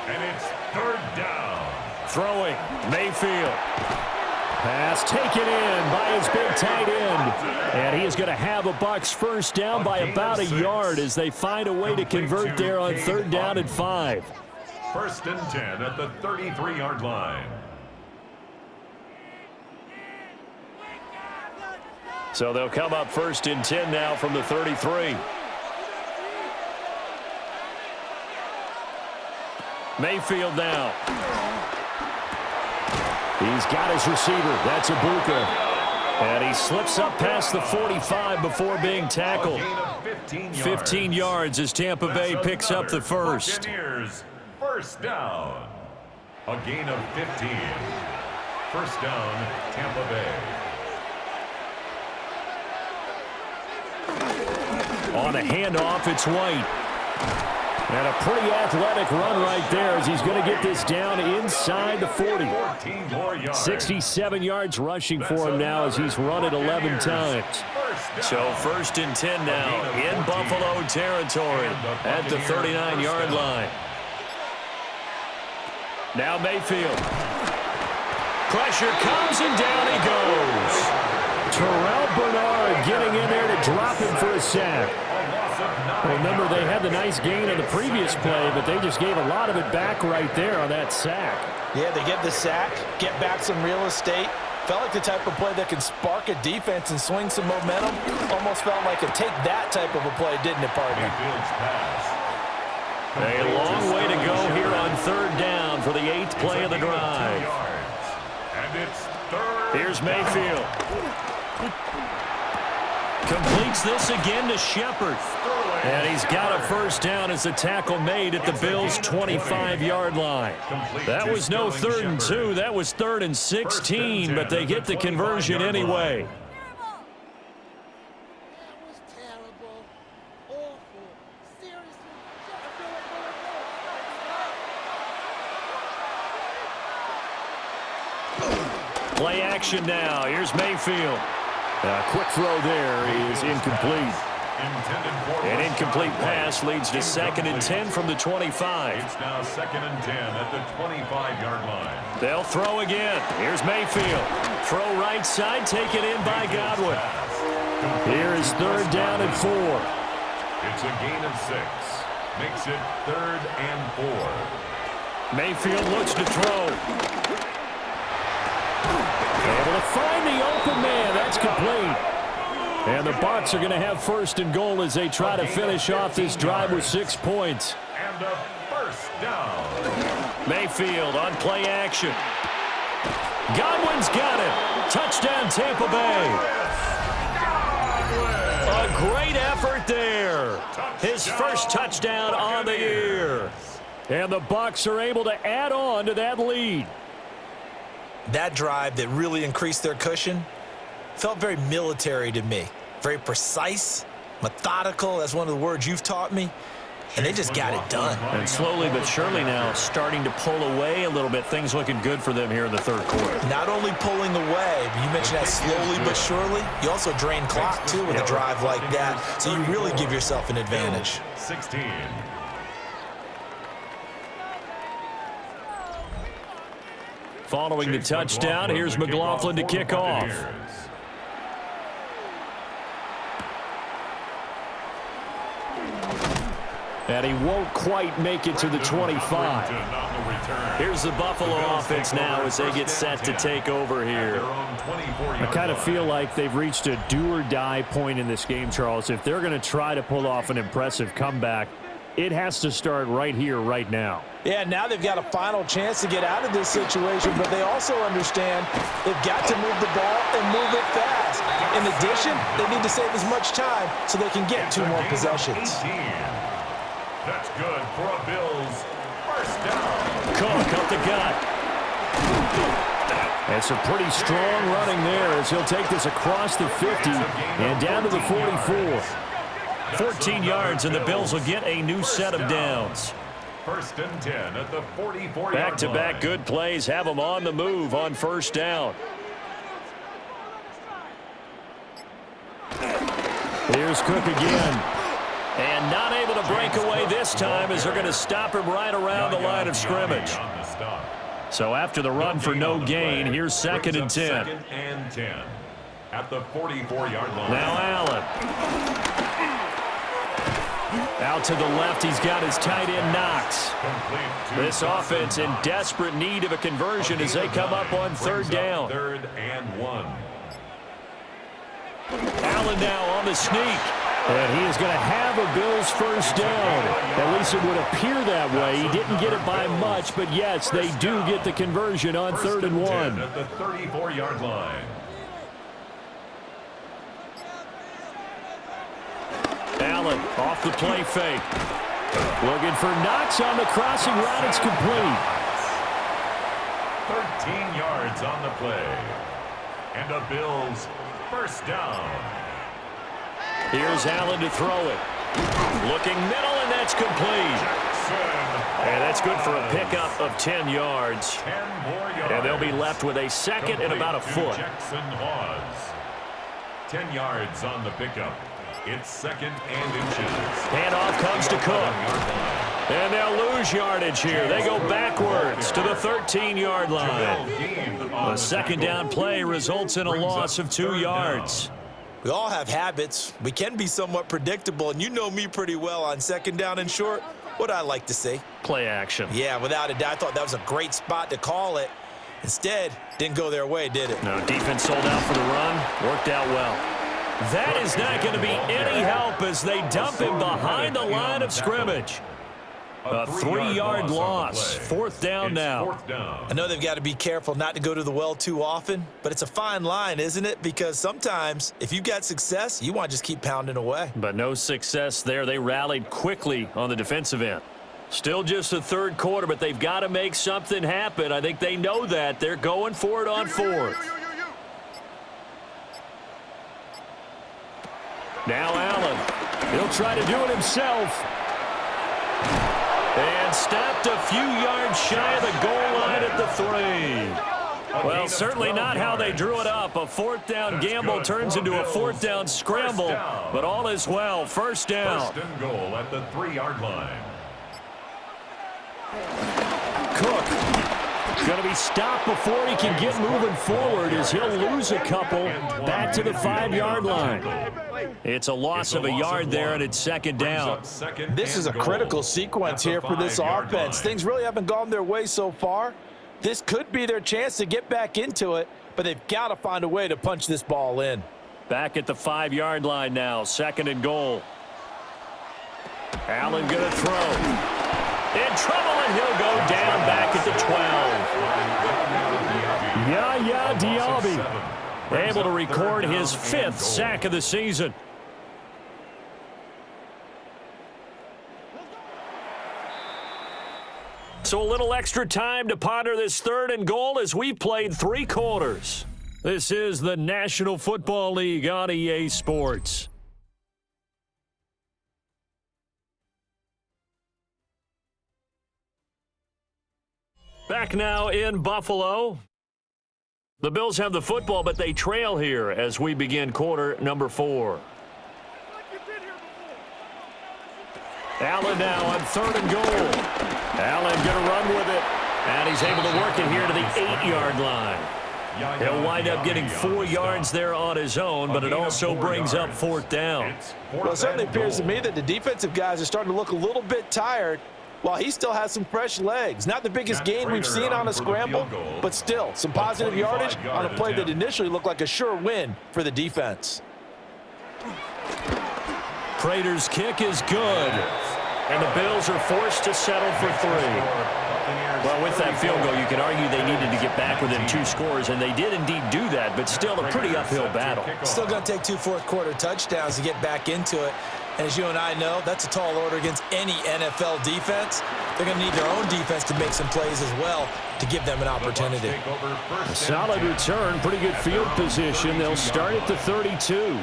And it's 3rd down. Throwing, Mayfield. Pass taken in by his big tight end. And he is going to have a Bucs first down by about a yard as they find a way to convert there on 3rd down and 5. 1st and 10 at the 33-yard line. So they'll come up 1st and 10 now from the 33. Mayfield now. He's got his receiver. That's Ibuka. And he slips up past the 45 before being tackled. 15 yards as Tampa Bay picks up the first. Buccaneers, 1st down. A gain of 15. 1st down, Tampa Bay. On a handoff, it's White. And a pretty athletic run right there as he's going to get this down inside the 40. 67 yards rushing for him now as he's run it 11 times. So 1st and 10 now in Buffalo territory at the 39-yard line. Now Mayfield. Pressure comes and down he goes. Terrell Bernard getting in there to drop him for a sack. Remember, they had the nice gain on the previous play, but they just gave a lot of it back right there on that sack. Yeah, they get the sack, get back some real estate. Felt like the type of play that can spark a defense and swing some momentum. Almost felt like a take that type of a play, didn't it, partner? A long way to go here on 3rd down for the 8th play of the drive. Here's Mayfield. Completes this again to Shepard. And he's got a first down as the tackle made at the Bills' 25-yard line. That was no 3rd and 2. That was 3rd and 16, but they get the conversion anyway. Play action now. Here's Mayfield. A quick throw there is incomplete. An incomplete pass leads to 2nd and 10 from the 25. It's now 2nd and 10 at the 25-yard line. They'll throw again. Here's Mayfield. Throw right side, taken in by Godwin. Here is 3rd down and 4. It's a gain of 6. Makes it 3rd and 4. Mayfield looks to throw. Able to find the open man. That's complete. And the Bucs are going to have 1st and goal as they try to finish off this drive with 6 points. And a 1st down. Mayfield on play action. Godwin's got it. Touchdown Tampa Bay. A great effort there. His first touchdown on the year. And the Bucs are able to add on to that lead. That drive that really increased their cushion felt very military to me. Very precise, methodical. That's one of the words you've taught me. And they just got it done. And slowly but surely now starting to pull away a little bit. Things looking good for them here in the 3rd quarter. Not only pulling away, but you mentioned that slowly but surely. You also drain clock, too, with a drive like that. So you really give yourself an advantage. 16. Following the touchdown, here's McLaughlin to kick off. And he won't quite make it to the 25. Here's the Buffalo offense now as they get set to take over here. I kind of feel like they've reached a do-or-die point in this game, Charles. If they're going to try to pull off an impressive comeback, it has to start right here, right now. Yeah, now they've got a final chance to get out of this situation, but they also understand they've got to move the ball and move it fast. In addition, they need to save as much time so they can get 2 more possessions. That's good for a Bills first down. Cook up the gut. That's a pretty strong running there as he'll take this across the 50 and down to the 44. 14 yards, and the Bills will get a new set of downs. First and 10 at the 44-yard line. Back-to-back good plays have them on the move on first down. Here's Cook again. And not able to break away this time as they're going to stop him right around the line of scrimmage. So after the run for no gain, here's second and 10. Second and 10 at the 44-yard line. Now Allen. Out to the left, he's got his tight end Knox. This offense in desperate need of a conversion as they come up on third down. Third and 1. Allen now on the sneak. And he is going to have a Bills first down. At least it would appear that way. He didn't get it by much, but yes, they do get the conversion on third and 1. At the 34-yard line. Allen off the play fake. Looking for Knox on the crossing route. It's complete. 13 yards on the play. And the Bills first down. Here's Allen to throw it. Looking middle, and that's complete. And that's good for a pickup of 10 yards. 10 more yards. And they'll be left with a second and about a foot. Jackson Hawes. 10 yards on the pickup. It's second and inches. Handoff comes to Cook. And they'll lose yardage here. They go backwards to the 13-yard line. The second down play results in a loss of 2 yards. We all have habits. We can be somewhat predictable, and you know me pretty well on second down and short. What I like to say? Play action. Yeah, without a doubt. I thought that was a great spot to call it. Instead, didn't go their way, did it? No, defense sold out for the run. Worked out well. That is not going to be any help as they dump him behind the line of scrimmage. A 3-yard loss. Fourth down now. I know they've got to be careful not to go to the well too often, but it's a fine line, isn't it? Because sometimes if you've got success, you want to just keep pounding away. But no success there. They rallied quickly on the defensive end. Still just the third quarter, but they've got to make something happen. I think they know that. They're going for it on fourth. Now Allen. He'll try to do it himself. And stopped a few yards shy of the goal line at the 3. Well, certainly not how they drew it up. A fourth down gamble turns into a fourth down scramble, but all is well. First down. First and goal at the 3-yard line. Cook going to be stopped before he can get moving forward as he'll lose a couple back to the 5-yard line. It's a loss of a yard there, and it's second down. This is a critical sequence here for this offense. Things really haven't gone their way so far. This could be their chance to get back into it, but they've got to find a way to punch this ball in. Back at the 5-yard line now, second and goal. Allen going to throw. In trouble, and he'll go down back at the 12. Yaya Diaby able to record his 5th sack of the season. So a little extra time to ponder this third and goal as we played 3 quarters. This is the National Football League on EA Sports. Back now in Buffalo. The Bills have the football, but they trail here as we begin quarter number 4. Allen now on third and goal. Allen going to run with it, and he's able to work it here to the 8-yard line. He'll wind up getting 4 yards there on his own, but it also brings up fourth down. Well, it certainly appears to me that the defensive guys are starting to look a little bit tired, while he still has some fresh legs. Not the biggest gain we've seen on a scramble, but still some positive yardage on a play that initially looked like a sure win for the defense. Prater's kick is good, and the Bills are forced to settle for 3. Well, with that field goal, you can argue they needed to get back within 2 scores, and they did indeed do that, but still a pretty uphill battle. Still going to take 2 fourth-quarter touchdowns to get back into it. And as you and I know, that's a tall order against any NFL defense. They're going to need their own defense to make some plays as well to give them an opportunity. A solid return, pretty good field position. They'll start at the 32.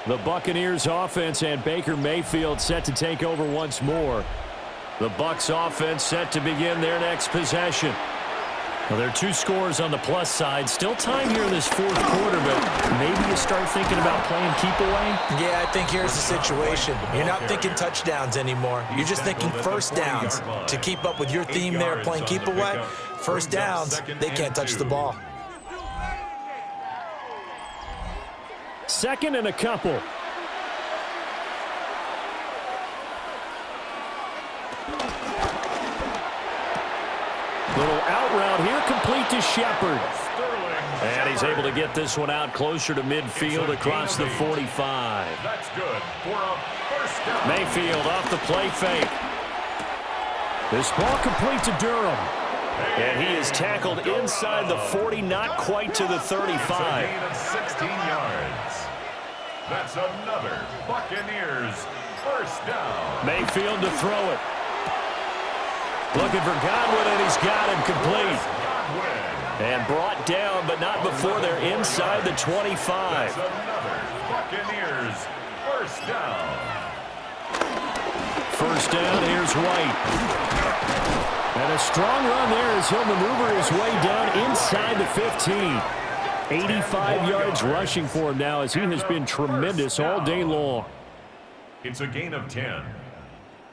The Buccaneers offense and Baker Mayfield set to take over once more. The Bucs offense set to begin their next possession. Well, there are 2 scores on the plus side. Still time here in this fourth quarter, but maybe you start thinking about playing keep away? Yeah, I think here's the situation. You're not thinking touchdowns anymore. You're just thinking first downs. To keep up with your theme there, playing keep away, first downs, they can't touch the ball. Second and a couple. Little out route here, complete to Shepard. And he's able to get this one out closer to midfield across the 45. That's good for a first down. Mayfield off the play fake. This ball complete to Durham. And he is tackled inside the 40, not quite to the 35. It's a gain of 16 yards. That's another Buccaneers first down. Mayfield to throw it. Looking for Godwin, and he's got him complete. And brought down, but not before they're inside the 25. That's another Buccaneers first down. First down, here's White. And a strong run there as he'll maneuver his way down inside the 15. 85 yards rushing for him now as he has been tremendous all day long. It's a gain of 10.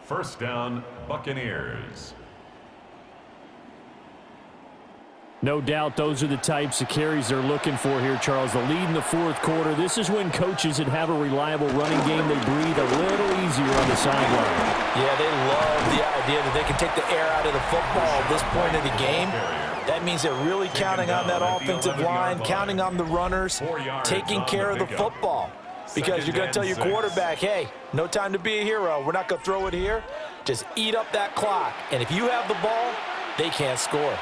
First down, Buccaneers. No doubt those are the types of carries they're looking for here, Charles. The lead in the fourth quarter. This is when coaches that have a reliable running game, they breathe a little easier on the sideline. Yeah, they love the idea that they can take the air out of the football at this point of the game. That means they're really counting on that offensive line, counting on the runners, taking care of the football. Because you're going to tell your quarterback, hey, no time to be a hero. We're not going to throw it here. Just eat up that clock. And if you have the ball, they can't score.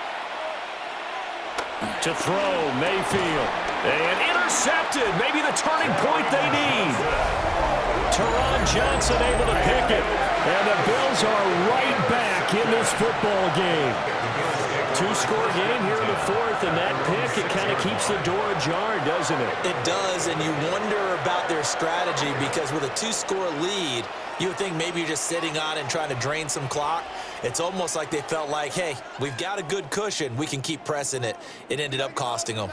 To throw, Mayfield. And intercepted. Maybe the turning point they need. Teron Johnson able to pick it. And the Bills are right back in this football game. 2-score game here in the fourth, and that pick, it kind of keeps the door ajar, doesn't it? It does, and you wonder about their strategy because with a 2-score lead, you would think maybe you're just sitting on and trying to drain some clock. It's almost like they felt like, hey, we've got a good cushion. We can keep pressing it. It ended up costing them.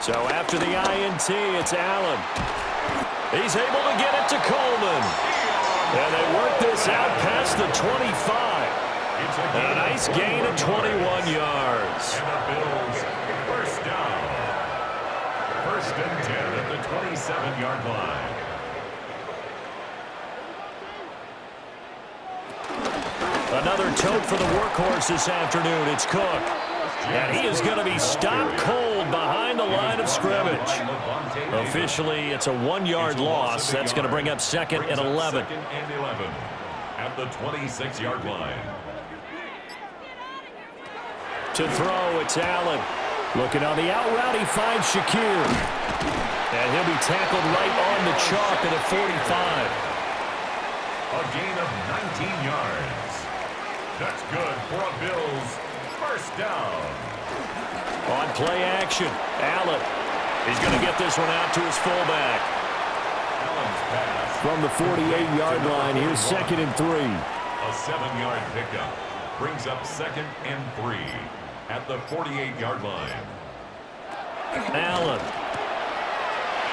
So after the INT, it's Allen. He's able to get it to Coleman. And they work this out past the 25. A nice gain of 21 yards. And the Bills first down. First and 10 at the 27-yard line. Another tote for the workhorse this afternoon. It's Cook. And he is going to be stopped cold behind the line of scrimmage. Officially, it's a 1-yard loss. That's going to bring up second and 11. Second and 11 at the 26-yard line. To throw, it's Allen. Looking on the out route, he finds Shakir. And he'll be tackled right on the chalk at the 45. A gain of 19 yards. That's good for a Bills first down. On play action, Allen. He's going to get this one out to his fullback. Allen's pass. From the 48-yard line, here's second and 3. A 7-yard pickup brings up second and 3 at the 48-yard line. Allen.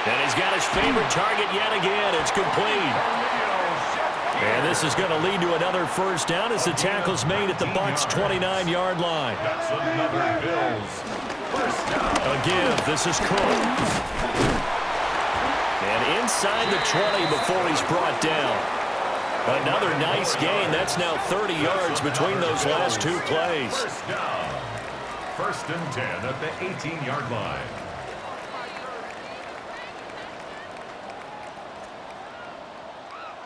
And he's got his favorite target yet again. It's complete. And this is going to lead to another first down as the tackle's made at the Bucs' 29-yard line. That's another Bills first down. A give. This is Cook. And inside the 20 before he's brought down. Another nice gain. That's now 30 yards between those last 2 plays. First down. First and 10 at the 18-yard line.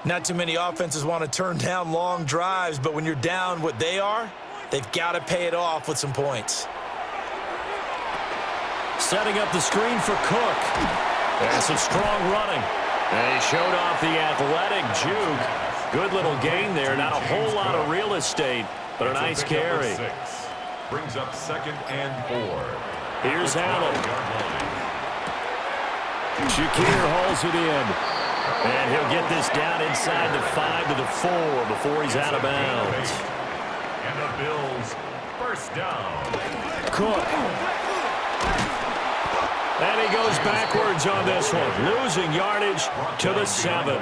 Not too many offenses want to turn down long drives, but when you're down what they are, they've got to pay it off with some points. Setting up the screen for Cook. And some strong running. And he showed off the athletic juke. Good little gain there. Not a whole lot of real estate, but a nice carry. Brings up second and 4. Here's Allen. Shakir hauls it in. And he'll get this down inside the 5 to the 4 before he's out of bounds. And the Bills, first down. Cook. And he goes backwards on this one, losing yardage to the 7.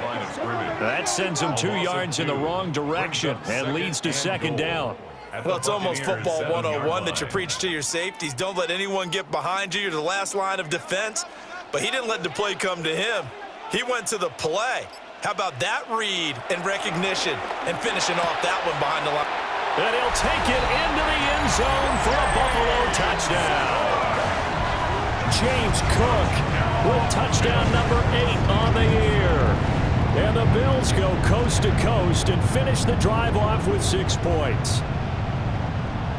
That sends him 2 yards in the wrong direction and leads to second down. Well, it's almost football 101 that you preach to your safeties. Don't let anyone get behind you. You're the last line of defense. But he didn't let the play come to him. He went to the play. How about that read and recognition and finishing off that one behind the line? And he'll take it into the end zone for a Buffalo touchdown. James Cook with touchdown number 8 on the year. And the Bills go coast to coast and finish the drive off with 6 points.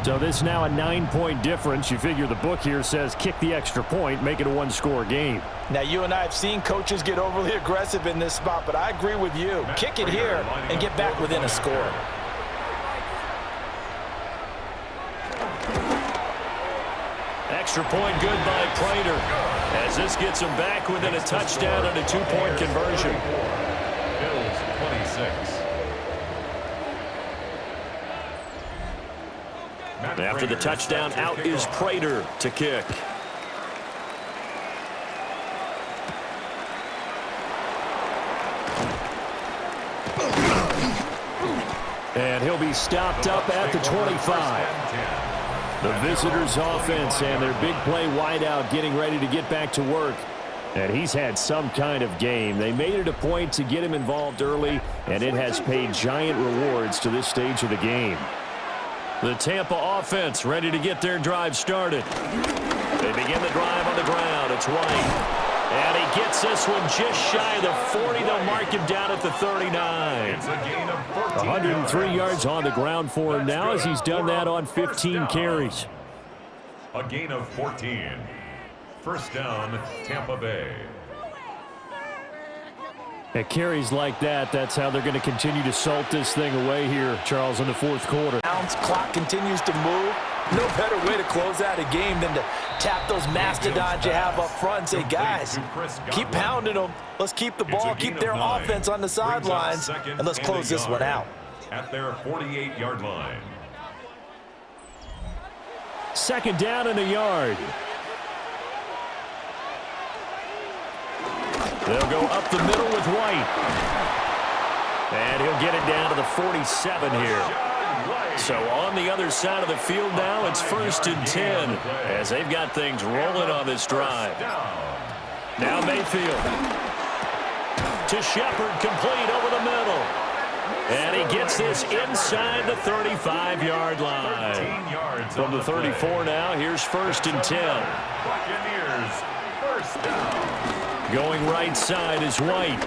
So this is now a 9-point difference. You figure the book here says kick the extra point, make it a 1-score game. Now, you and I have seen coaches get overly aggressive in this spot, but I agree with you. Kick it here and get back within a score. Extra point good by Prater, as this gets him back within a touchdown and a 2-point conversion. Bills 26. After the touchdown, out is Prater to kick. And he'll be stopped up at the 25. The visitors' offense and their big play wideout getting ready to get back to work. And he's had some kind of game. They made it a point to get him involved early, and it has paid giant rewards to this stage of the game. The Tampa offense ready to get their drive started. They begin the drive on the ground. It's White. And he gets this one just shy of the 40. They'll mark him down at the 39. It's a gain of 14 103 yards on the ground for him now as he's done that on 15 carries. A gain of 14. First down, Tampa Bay. At carries like that, that's how they're going to continue to salt this thing away here, Charles, in the fourth quarter. Clock continues to move. No better way to close out a game than to tap those mastodons you have up front and say, guys, keep pounding them. Let's keep the ball, keep their offense on the sidelines, and let's close this one out. At their 48-yard line. Second down and a yard. They'll go up the middle with White. And he'll get it down to the 47 here. So on the other side of the field now, it's 1st and 10 as they've got things rolling on this drive. Now Mayfield to Shepard, complete over the middle. And he gets this inside the 35-yard line. From the 34 now, here's 1st and 10. Buccaneers, first down. Going right side is White.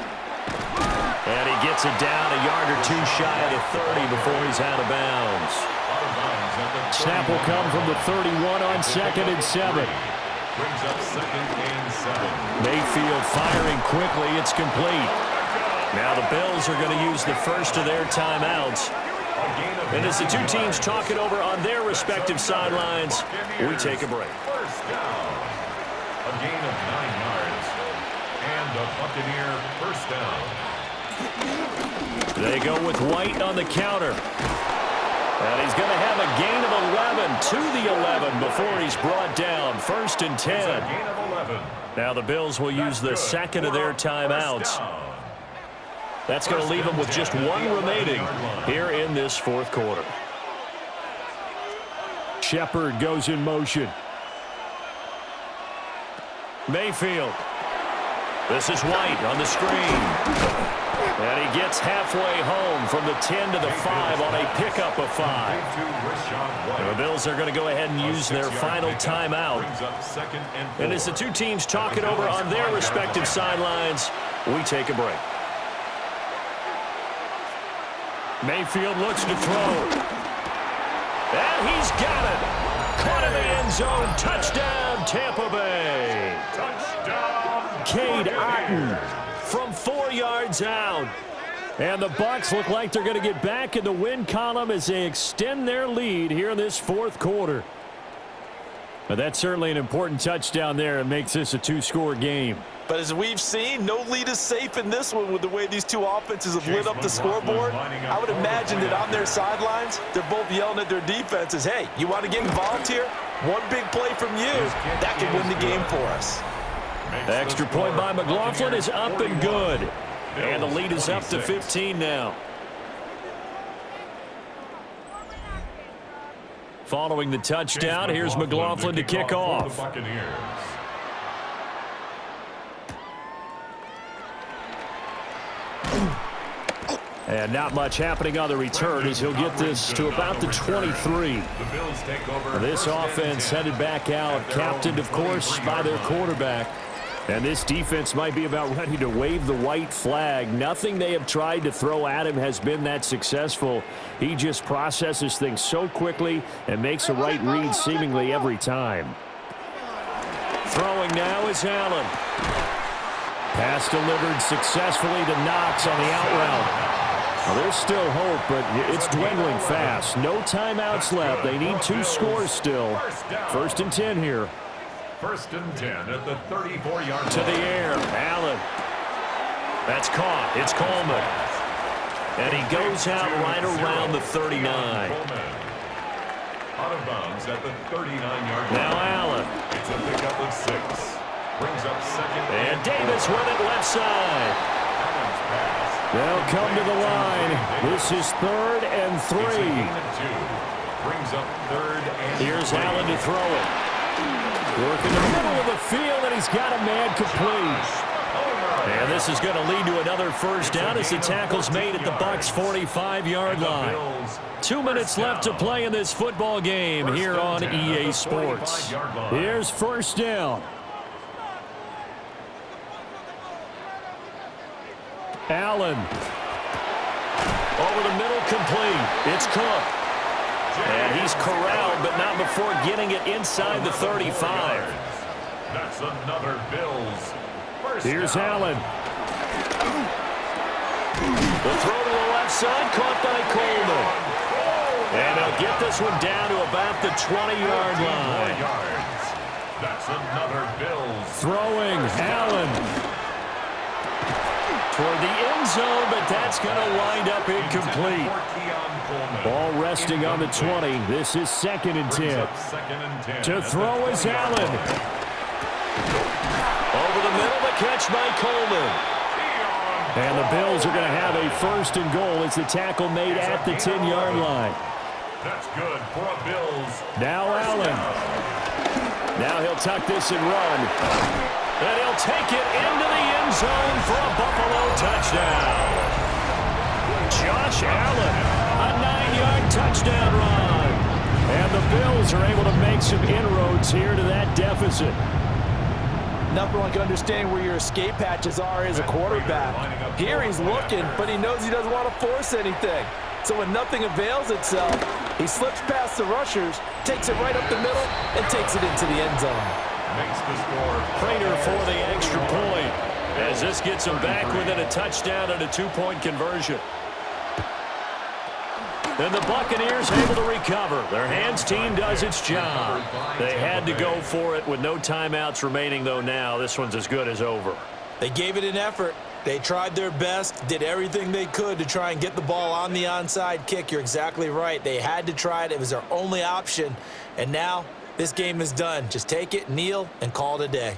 And he gets it down a yard or 2 shy of the 30 before he's out of bounds. Snap will come from the 31 on 2nd and 7. Brings up 2nd and 7. Mayfield firing quickly. It's complete. Now the Bills are going to use the first of their timeouts. And as the two teams talk it over on their respective sidelines, we take a break. First down. A gain of 9 yards. And a Buccaneer first down. They go with White on the counter. And he's going to have a gain of 11 to the 11 before he's brought down. 1st and 10. A gain of 11. Now the Bills will use the second of their timeouts. That's going to leave them with just 1 remaining here in this fourth quarter. Shepard goes in motion. Mayfield. This is White on the screen. And he gets halfway home from the 10 to the 5 on a pickup of 5. And the Bills are going to go ahead and use their final timeout. And as the two teams talk it over on their respective sidelines, we take a break. Mayfield looks to throw. And he's got it. Caught in the end zone. Touchdown, Tampa Bay. Touchdown. Cade Otton from 4 yards out. And the Bucs look like they're going to get back in the win column as they extend their lead here in this fourth quarter. But that's certainly an important touchdown there. It makes this a two-score game. But as we've seen, no lead is safe in this one with the way these two offenses have lit up the scoreboard. I would imagine that on their sidelines, they're both yelling at their defenses, hey, you want to get involved here? One big play from you, that could win the game for us. The extra point by McLaughlin is up and good. And the lead is up to 15 now. Following the touchdown, here's McLaughlin to kick off. And not much happening on the return as he'll get this to about the 23. This offense headed back out, captained, of course, by their quarterback. And this defense might be about ready to wave the white flag. Nothing they have tried to throw at him has been that successful. He just processes things so quickly and makes a right read seemingly every time. Throwing now is Allen. Pass delivered successfully to Knox on the out route. Well, there's still hope, but it's dwindling fast. No timeouts left. They need 2 scores still. 1st and 10 here. 1st and 10 at the 34-yard line. To the air, Allen. That's caught. It's Coleman. And he goes out right around the 39. Out of bounds at the 39-yard line. Now Allen. It's a pickup of 6. Brings up 2nd. And Davis with it left side. They'll come to the line. This is 3rd and 3. Brings up 3rd and 3. Here's Allen to throw it. Working the middle of the field, and he's got a man complete. And this is going to lead to another first down as the tackle's made at the Bucs' 45-yard line. 2 minutes left to play in this football game here on EA Sports. Here's 1st down. Allen. Over the middle, complete. It's Cook. And he's corralled, but not before getting it inside the 35. That's another Bills. Here's Allen. The throw to the left side, caught by Coleman. And he'll get this one down to about the 20-yard line. That's another Bills. Throwing, Allen. Toward the end zone, but that's going to wind up incomplete. Ball resting on the 20. This is 2nd and 10. To throw is Allen. Over the middle, the catch by Coleman. And the Bills are going to have a 1st and goal as the tackle made at the 10-yard line. That's good for a Bills. Now Allen. Now he'll tuck this and run. And he'll take it into the end zone for a Buffalo touchdown. Josh Allen, a 9-yard touchdown run. And the Bills are able to make some inroads here to that deficit. Nothing like understanding where your escape hatches are as a quarterback. Here he's looking, but he knows he doesn't want to force anything. So when nothing avails itself, he slips past the rushers, takes it right up the middle, and takes it into the end zone. Makes the score. Prater for the extra point as this gets him back within a touchdown and a 2-point conversion. And the Buccaneers able to recover. Their hands team does its job. They had to go for it with no timeouts remaining, though now this one's as good as over. They gave it an effort. They tried their best, did everything they could to try and get the ball on the onside kick. You're exactly right. They had to try it. It was their only option. And now this game is done. Just take it, kneel, and call it a day.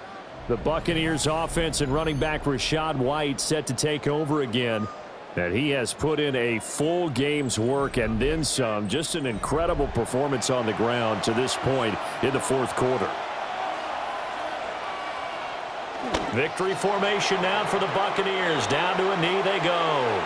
The Buccaneers offense and running back Rachaad White set to take over again. And he has put in a full game's work and then some. Just an incredible performance on the ground to this point in the 4th quarter. Victory formation now for the Buccaneers. Down to a knee they go.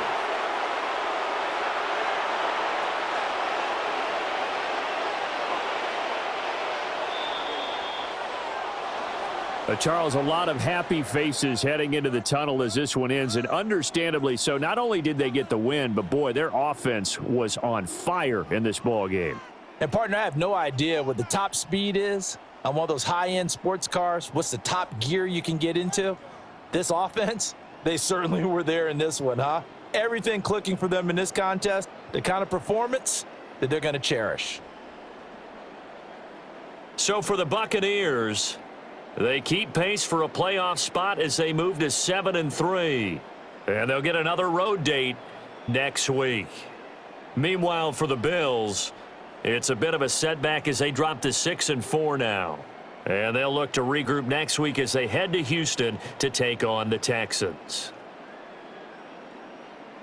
Charles, a lot of happy faces heading into the tunnel as this one ends, and understandably so. Not only did they get the win, but boy, their offense was on fire in this ball game. And partner, I have no idea what the top speed is on one of those high-end sports cars. What's the top gear you can get into? This offense, they certainly were there in this one, huh? Everything clicking for them in this contest, the kind of performance that they're going to cherish. So for the Buccaneers, they keep pace for a playoff spot as they move to 7-3. And they'll get another road date next week. Meanwhile, for the Bills, it's a bit of a setback as they drop to 6-4 now. And they'll look to regroup next week as they head to Houston to take on the Texans.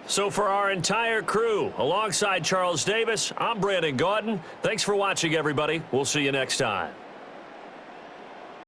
So for our entire crew, alongside Charles Davis, I'm Brandon Gaudin. Thanks for watching, everybody. We'll see you next time.